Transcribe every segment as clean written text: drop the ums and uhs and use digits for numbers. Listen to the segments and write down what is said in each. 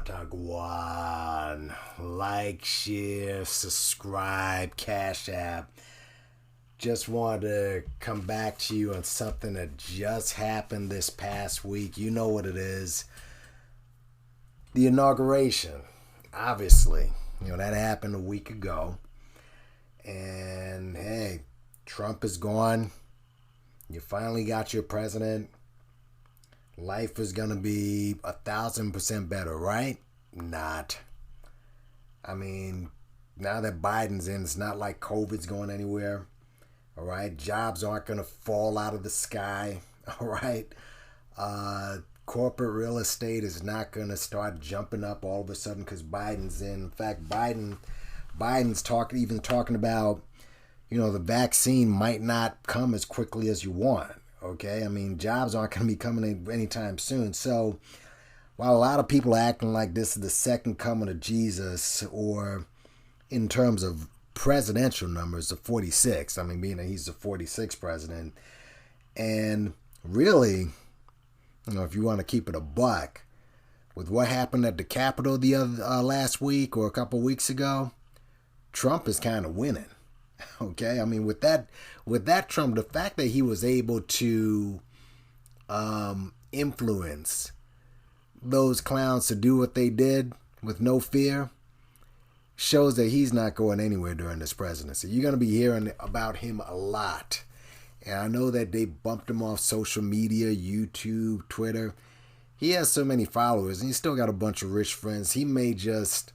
Watagwan. Like, share, subscribe, Cash App. Just wanted to come back to you on something that just happened this past week. You know what it is. The inauguration. Obviously. That happened a week ago. And hey, Trump is gone. You finally got your president. Life is going to be 1,000% better, right? Not. I mean, now that Biden's in, it's not like COVID's going anywhere. All right. Jobs aren't going to fall out of the sky. All right. Corporate real estate is not going to start jumping up all of a sudden because Biden's in. In fact, Biden's talking about, the vaccine might not come as quickly as you want. Okay, I mean, jobs aren't going to be coming anytime soon. So, while a lot of people are acting like this is the second coming of Jesus, or in terms of presidential numbers, the 46, I mean, being that he's the 46th president, and really, if you want to keep it a buck, with what happened at the Capitol the other last week or a couple weeks ago, Trump is kind of winning. Okay, I mean, with that Trump, the fact that he was able to influence those clowns to do what they did with no fear shows that he's not going anywhere during this presidency. You're going to be hearing about him a lot. And I know that they bumped him off social media, YouTube, Twitter. He has so many followers, and he's still got a bunch of rich friends. He may just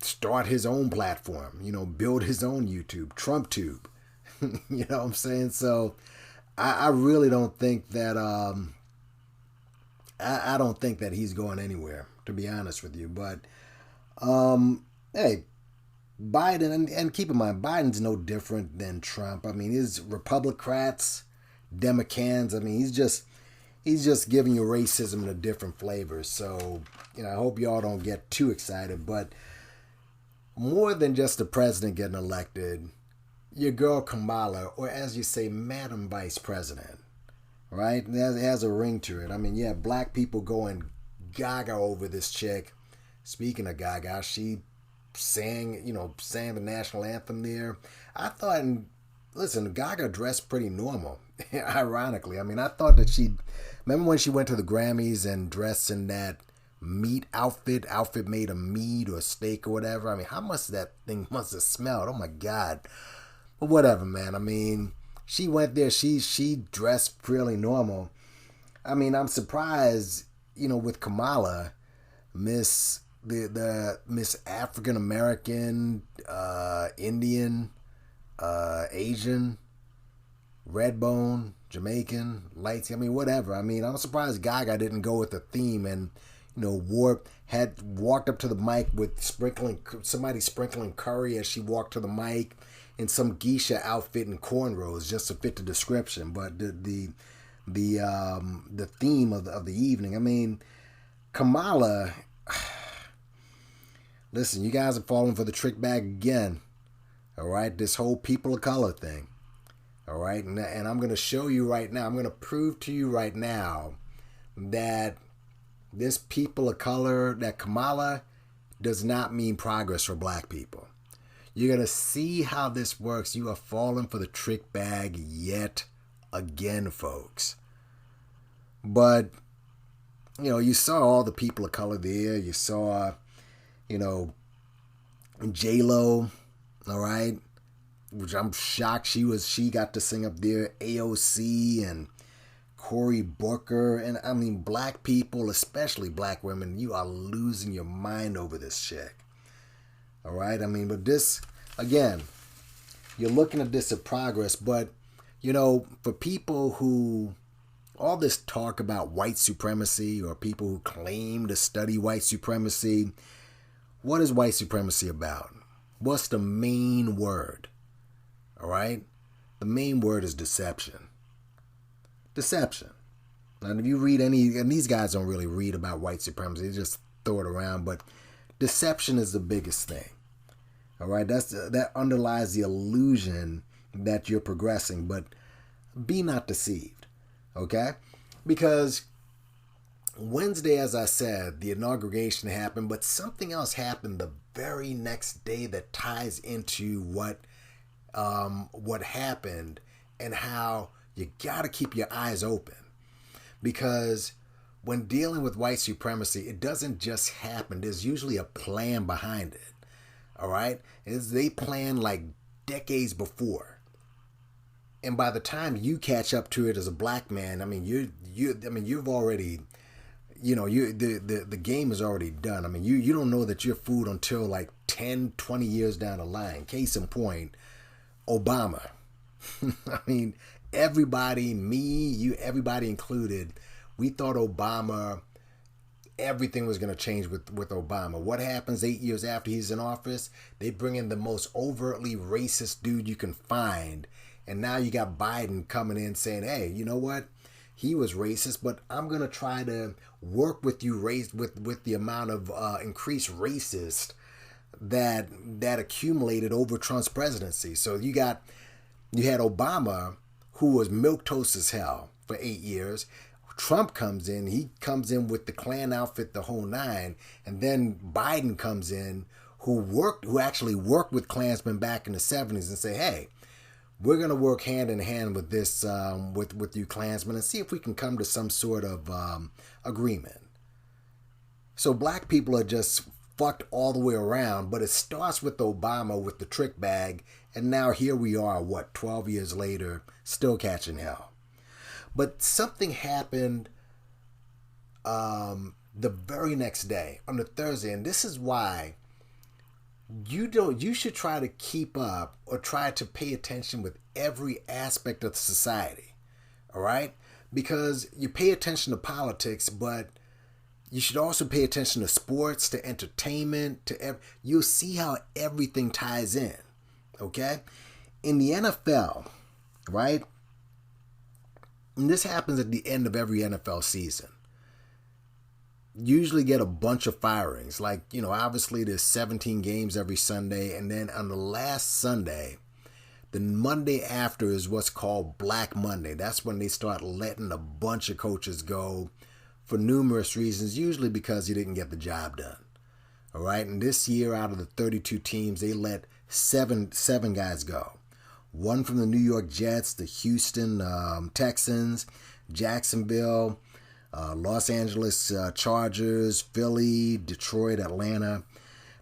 start his own platform, build his own YouTube, TrumpTube. You know what I'm saying? So I really don't think that I don't think that he's going anywhere, to be honest with you. But hey, Biden, and keep in mind, Biden's no different than Trump. I mean, his Republicans, Democrats, I mean, he's just giving you racism in a different flavor. So, I hope y'all don't get too excited. But more than just the president getting elected, your girl Kamala, or as you say, Madam Vice President, right? It has a ring to it. I mean, yeah, black people going gaga over this chick. Speaking of gaga, she sang the national anthem there. I thought, listen, Gaga dressed pretty normal, ironically. I mean, I thought that remember when she went to the Grammys and dressed in that meat outfit made of meat or steak or whatever? I mean, how much that thing must have smelled? Oh my God. But whatever, man. I mean, she went there, she dressed fairly normal. I mean, I'm surprised, with Kamala, Miss African American, Indian, Asian, Redbone, Jamaican, lights. I mean, whatever. I mean, I'm surprised Gaga didn't go with the theme and, had walked up to the mic with somebody sprinkling curry as she walked to the mic in some geisha outfit and cornrows just to fit the description. But the theme of the evening. I mean, Kamala. Listen, you guys are falling for the trick bag again. All right, this whole people of color thing. All right, and I'm going to show you right now, I'm going to prove to you right now that this people of color, that Kamala does not mean progress for black people. You're going to see how this works. You are falling for the trick bag yet again, folks. But, you saw all the people of color there. You saw, J-Lo, all right, which I'm shocked she got to sing up there, AOC and Cory Booker. And I mean, black people, especially black women, you are losing your mind over this chick. All right. I mean, but this, again, you're looking at this as progress, but, for people who, all this talk about white supremacy or people who claim to study white supremacy, what is white supremacy about? What's the main word? All right? The main word is deception. Deception. And if you read and these guys don't really read about white supremacy, they just throw it around, but deception is the biggest thing. All right? That underlies the illusion that you're progressing, but be not deceived. Okay? Because Wednesday, as I said, the inauguration happened, but something else happened the very next day that ties into what happened and how you got to keep your eyes open. Because when dealing with white supremacy, it doesn't just happen. There's usually a plan behind it. All right? They plan like decades before. And by the time you catch up to it as a black man, I mean you've already, the game is already done. I mean you don't know that you're food until like 10, 20 years down the line. Case in point, Obama. I mean, everybody, me, you, everybody included, we thought everything was going to change with Obama. What happens 8 years after he's in office? They bring in the most overtly racist dude you can find. And now you got Biden coming in saying, hey, you know what? He was racist, but I'm going to try to work with you with the amount of increased racist that accumulated over Trump's presidency. So you had Obama, who was milquetoast as hell for 8 years. Trump comes in. He comes in with the Klan outfit, the whole nine. And then Biden comes in, who actually worked with Klansmen back in the 70s and say, hey, we're going to work hand in hand with this, with you Klansmen, and see if we can come to some sort of agreement. So black people are just fucked all the way around, but it starts with Obama with the trick bag, and now here we are, 12 years later, still catching hell. But something happened the very next day, on the Thursday, and this is why you should try to keep up or try to pay attention with every aspect of society. All right? Because you pay attention to politics, but you should also pay attention to sports, to entertainment, you'll see how everything ties in. Okay? In the NFL, right? And this happens at the end of every NFL season. Usually get a bunch of firings. Like, obviously there's 17 games every Sunday. And then on the last Sunday, the Monday after is what's called Black Monday. That's when they start letting a bunch of coaches go for numerous reasons, usually because you didn't get the job done. All right. And this year, out of the 32 teams, they let seven guys go. One from the New York Jets, the Houston Texans, Jacksonville, Los Angeles Chargers, Philly, Detroit, Atlanta.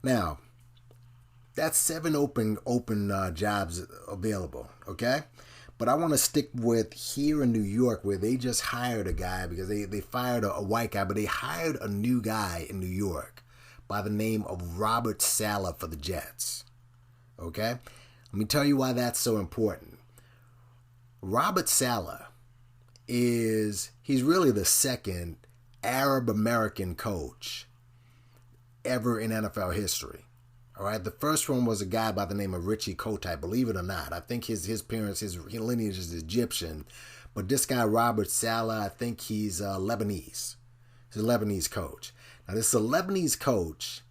Now, that's 7 open jobs available, okay? But I want to stick with here in New York, where they just hired a guy because they fired a white guy, but they hired a new guy in New York by the name of Robert Sala for the Jets, okay? Let me tell you why that's so important. Robert Saleh he's really the second Arab American coach ever in NFL history. All right, the first one was a guy by the name of Richie Kotite. Believe it or not, I think his parents, his lineage is Egyptian, but this guy Robert Saleh, I think he's Lebanese. He's a Lebanese coach. Now this is a Lebanese coach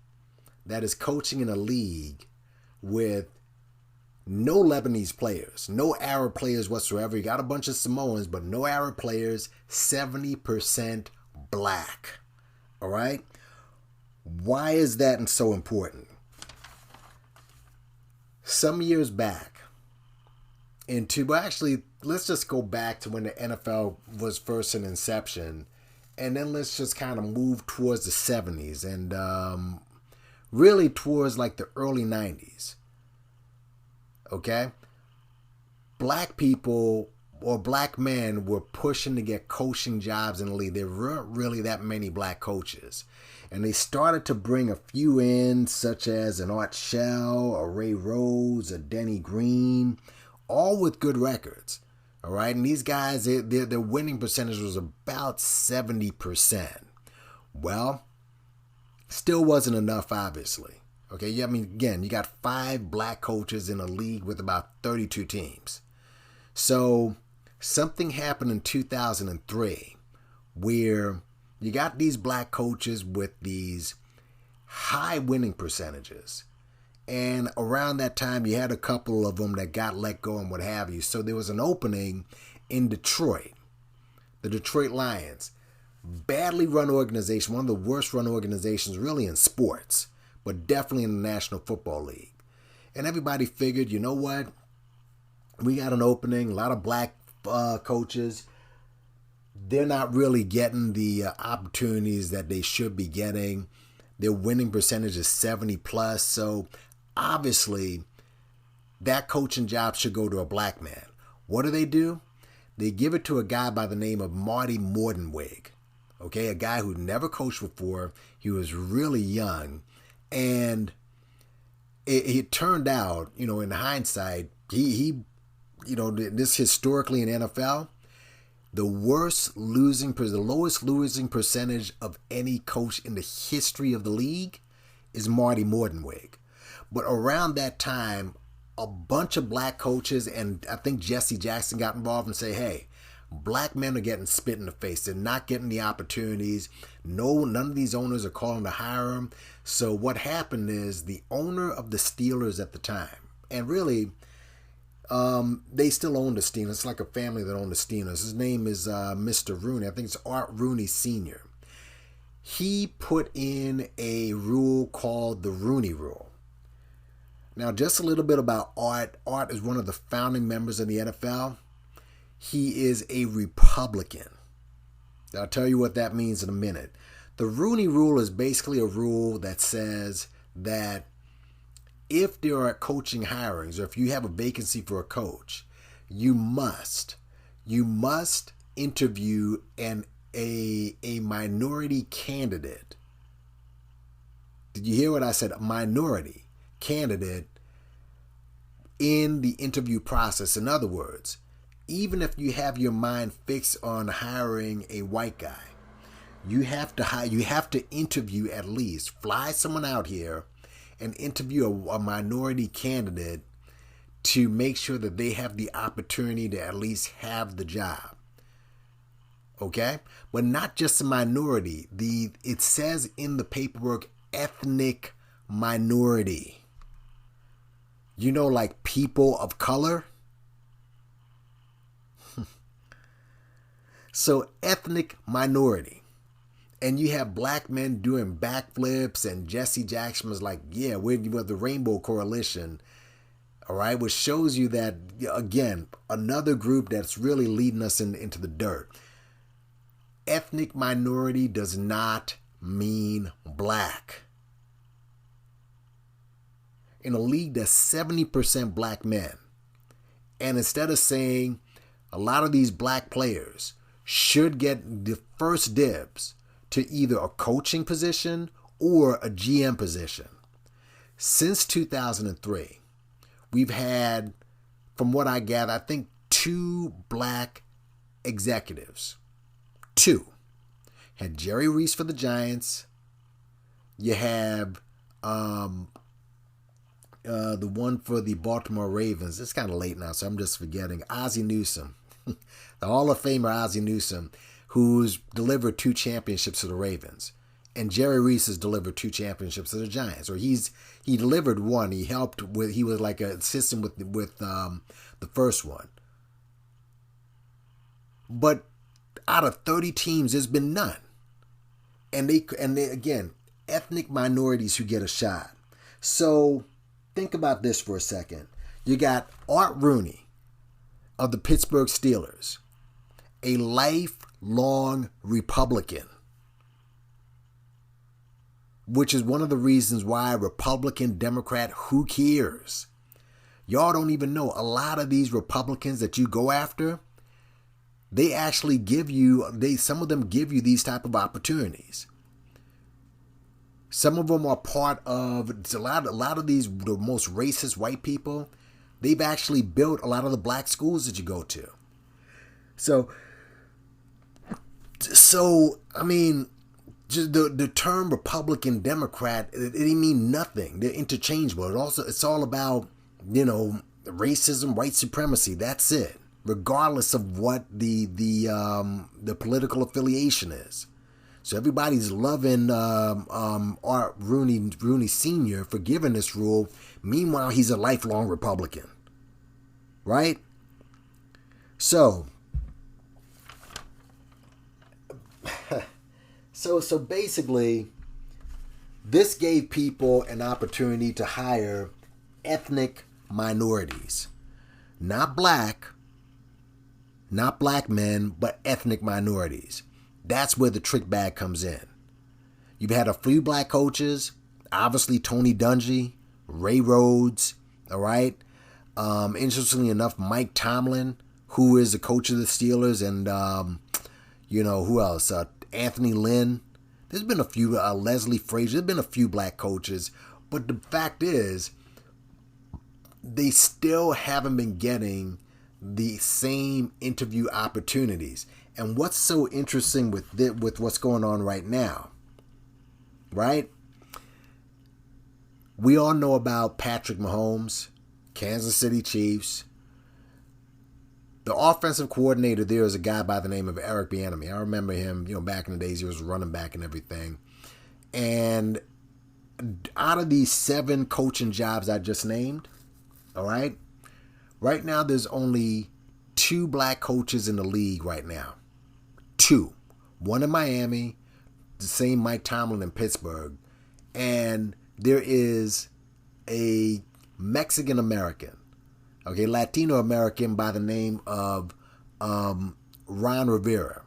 that is coaching in a league with no Lebanese players, no Arab players whatsoever. You got a bunch of Samoans, but no Arab players, 70% black. All right? Why is that so important? Some years back, let's just go back to when the NFL was first in inception, and then let's just kind of move towards the 70s and really towards like the early 90s. Okay? Black people or black men were pushing to get coaching jobs in the league. There weren't really that many black coaches. And they started to bring a few in, such as an Art Shell, a Ray Rose, a Denny Green, all with good records. All right? And these guys, their winning percentage was about 70%. Well, still wasn't enough, obviously. Okay, I mean, again, you got 5 black coaches in a league with about 32 teams. So something happened in 2003 where you got these black coaches with these high winning percentages. And around that time, you had a couple of them that got let go and what have you. So there was an opening in Detroit, the Detroit Lions. badly run organization, one of the worst run organizations really in sports, but definitely in the National Football League. And everybody figured, you know what? We got an opening, a lot of black coaches. They're not really getting the opportunities that they should be getting. Their winning percentage is 70 plus. So obviously, that coaching job should go to a black man. What do? They give it to a guy by the name of Marty Mordenweg. Okay, a guy who never coached before. He was really young. And it turned out, in hindsight, he this historically in NFL, the lowest losing percentage of any coach in the history of the league is Marty Mordenweg. But around that time, a bunch of black coaches, and I think Jesse Jackson got involved and say, hey, black men are getting spit in the face. They're not getting the opportunities. None of these owners are calling to hire them. So what happened is the owner of the Steelers at the time, and really, they still own the Steelers. It's like a family that owned the Steelers. His name is Mr. Rooney. I think it's Art Rooney Sr. He put in a rule called the Rooney Rule. Now, just a little bit about Art. Art is one of the founding members of the NFL. He is a Republican. I'll tell you what that means in a minute. The Rooney Rule is basically a rule that says that if there are coaching hirings or if you have a vacancy for a coach, you must interview a minority candidate. Did you hear what I said? A minority candidate in the interview process. In other words, even if you have your mind fixed on hiring a white guy, you have to interview, at least fly someone out here and interview a minority candidate to make sure that they have the opportunity to at least have the job. Okay? But not just a minority. It says in the paperwork, ethnic minority. Like people of color. So ethnic minority. And you have black men doing backflips, and Jesse Jackson was like, yeah, we're the Rainbow Coalition. All right, which shows you that, again, another group that's really leading us into the dirt. Ethnic minority does not mean black. In a league that's 70% black men, and instead of saying a lot of these black players should get the first dibs to either a coaching position or a GM position. Since 2003, we've had, from what I gather, I think 2 black executives. 2. Had Jerry Reese for the Giants. You have the one for the Baltimore Ravens. It's kind of late now, so I'm just forgetting. Ozzie Newsome. The Hall of Famer Ozzie Newsome, who's delivered 2 championships to the Ravens. And Jerry Reese has delivered 2 championships to the Giants. Or he delivered one. He helped with, he was like an assistant with the first one. But out of 30 teams, there's been none. And they again, ethnic minorities who get a shot. So think about this for a second. You got Art Rooney of the Pittsburgh Steelers, a lifelong Republican, which is one of the reasons why Republican, Democrat, who cares? Y'all don't even know. A lot of these Republicans that you go after, they actually some of them give you these type of opportunities. Some of them are part of, a lot of these, the most racist white people, they've actually built a lot of the black schools that you go to. So I mean, just the term Republican, Democrat, it mean nothing. They're interchangeable. It's all about, racism, white supremacy. That's it. Regardless of what the political affiliation is. So everybody's loving Art Rooney Sr. for giving this rule. Meanwhile, he's a lifelong Republican. Right? So, So basically, this gave people an opportunity to hire ethnic minorities, not black, not black men, but ethnic minorities. That's where the trick bag comes in. You've had a few black coaches, obviously Tony Dungy, Ray Rhodes, all right. Interestingly enough, Mike Tomlin, who is the coach of the Steelers, and who else? Anthony Lynn. There's been a few, Leslie Frazier. There's been a few black coaches, but the fact is, they still haven't been getting the same interview opportunities. And what's so interesting with what's going on right now, right? We all know about Patrick Mahomes, Kansas City Chiefs. The offensive coordinator there is a guy by the name of Eric Bieniemy. I remember him, back in the days he was running back and everything. And out of these 7 coaching jobs I just named, all right, right now there's only 2 black coaches in the league right now. 2. One in Miami, the same Mike Tomlin in Pittsburgh, and there is a Mexican American, Latino American by the name of Ron Rivera.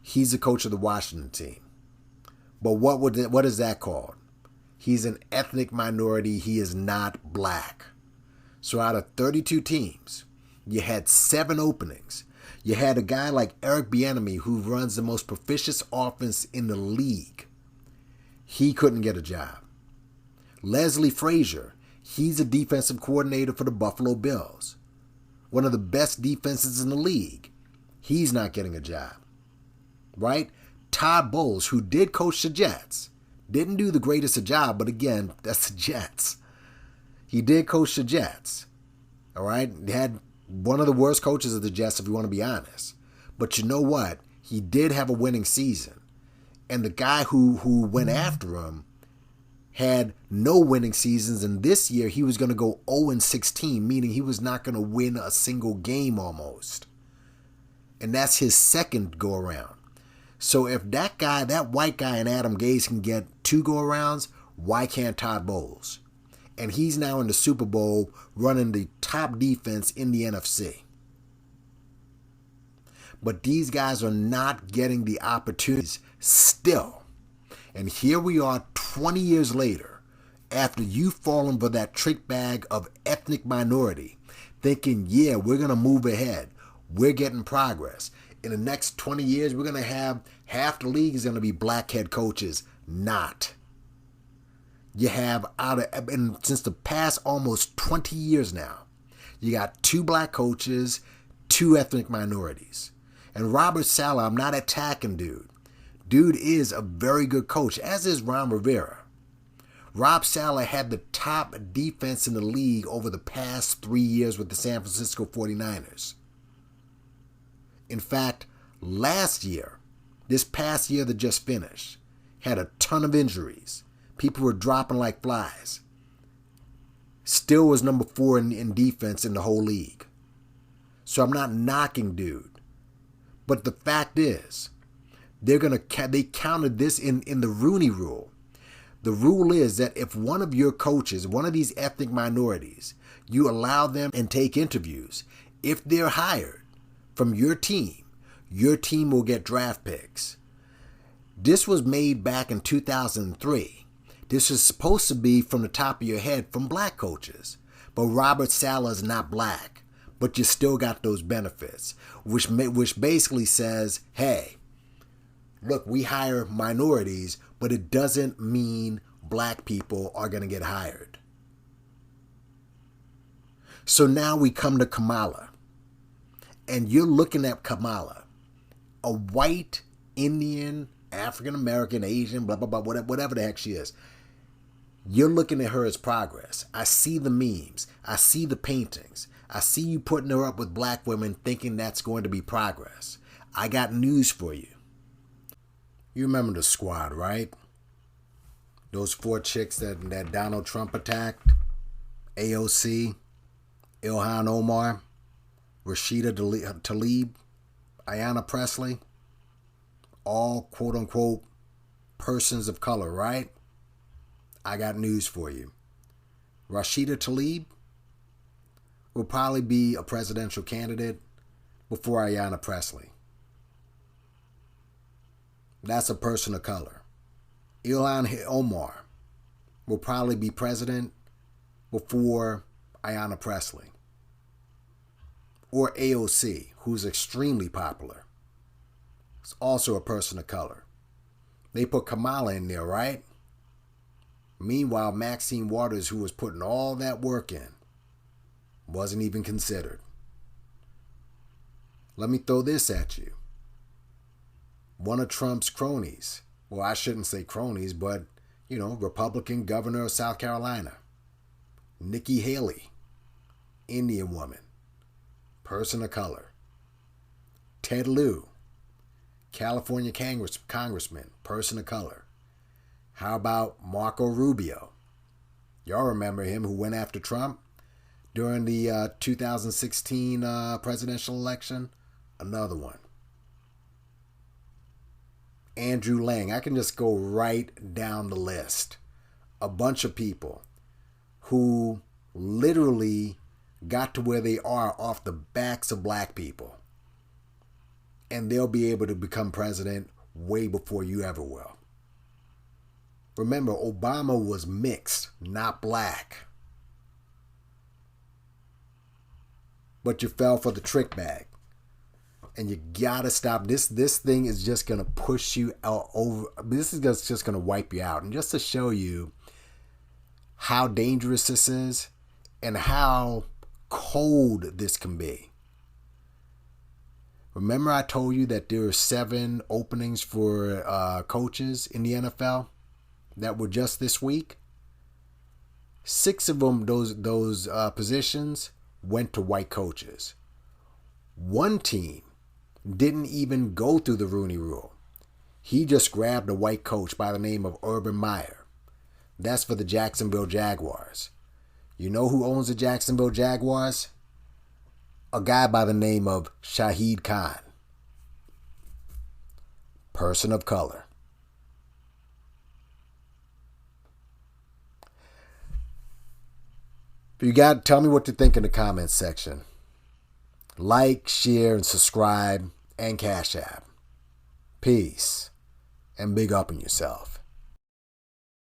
He's the coach of the Washington team. But what is that called? He's an ethnic minority. He is not black. So out of 32 teams, you had 7 openings. You had a guy like Eric Bieniemy, who runs the most proficient offense in the league. He couldn't get a job. Leslie Frazier, he's a defensive coordinator for the Buffalo Bills. One of the best defenses in the league. He's not getting a job. Right? Todd Bowles, who did coach the Jets, didn't do the greatest of job, but again, that's the Jets. He did coach the Jets. All right? He had one of the worst coaches of the Jets, if you want to be honest. But you know what? He did have a winning season. And the guy who went after him had no winning seasons, and this year he was going to go 0-16, meaning he was not going to win a single game almost. And that's his second go-around. So if that guy, that white guy in Adam Gase can get 2 go-arounds, why can't Todd Bowles? And he's now in the Super Bowl running the top defense in the NFC. But these guys are not getting the opportunities still. And here we are 20 years later, after you've fallen for that trick bag of ethnic minority, thinking, yeah, we're going to move ahead. We're getting progress. In the next 20 years, we're going to have half the league is going to be black head coaches. Not. You have and since the past almost 20 years now, you got 2 black coaches, 2 ethnic minorities. And Robert Sala, I'm not attacking dude. Dude is a very good coach, as is Ron Rivera. Rob Saleh had the top defense in the league over the past 3 years with the San Francisco 49ers. In fact, last year, this past year that just finished, had a ton of injuries. People were dropping like flies. Still was number 4 in defense in the whole league. So I'm not knocking dude. But the fact is, they counted this in the Rooney Rule. The rule is that if one of your coaches, one of these ethnic minorities, you allow them and take interviews, if they're hired from your team will get draft picks. This was made back in 2003. This is supposed to be from the top of your head from black coaches. But Robert Saleh is not black. But you still got those benefits, which basically says, hey, look, we hire minorities, but it doesn't mean black people are going to get hired. So now we come to Kamala. And you're looking at Kamala, a white, Indian, African-American, Asian, blah, blah, blah, whatever the heck she is. You're looking at her as progress. I see the memes. I see the paintings. I see you putting her up with black women thinking that's going to be progress. I got news for you. You remember the squad, right? Those 4 chicks that Donald Trump attacked? AOC, Ilhan Omar, Rashida Tlaib, Ayanna Pressley. all quote unquote persons of color, right? I got news for you. Rashida Tlaib will probably be a presidential candidate before Ayanna Pressley. That's a person of color. Ilhan Omar will probably be president before Ayanna Pressley. Or AOC, who's extremely popular. It's also a person of color. They put Kamala in there, right? Meanwhile, Maxine Waters, who was putting all that work in, wasn't even considered. Let me throw this at you. One of Trump's cronies, well, I shouldn't say cronies, but, Republican governor of South Carolina, Nikki Haley, Indian woman, person of color. Ted Lieu, California congressman, person of color. How about Marco Rubio? Y'all remember him, who went after Trump during the 2016 presidential election? Another one. Andrew Lang. I can just go right down the list. A bunch of people who literally got to where they are off the backs of black people. And they'll be able to become president way before you ever will. Remember, Obama was mixed, not black. But you fell for the trick bag. And you gotta stop. This thing is just gonna push you out over. This is just gonna wipe you out. And just to show you how dangerous this is and how cold this can be. Remember I told you that there are 7 openings for coaches in the NFL that were just this week? 6 of them, those positions, went to white coaches. One team didn't even go through the Rooney Rule. He just grabbed a white coach by the name of Urban Meyer. That's for the Jacksonville Jaguars. You know who owns the Jacksonville Jaguars? A guy by the name of Shahid Khan. Person of color. You got, tell me what you think in the comments section. Like, share, and subscribe, and Cash App. Peace, and big up on yourself.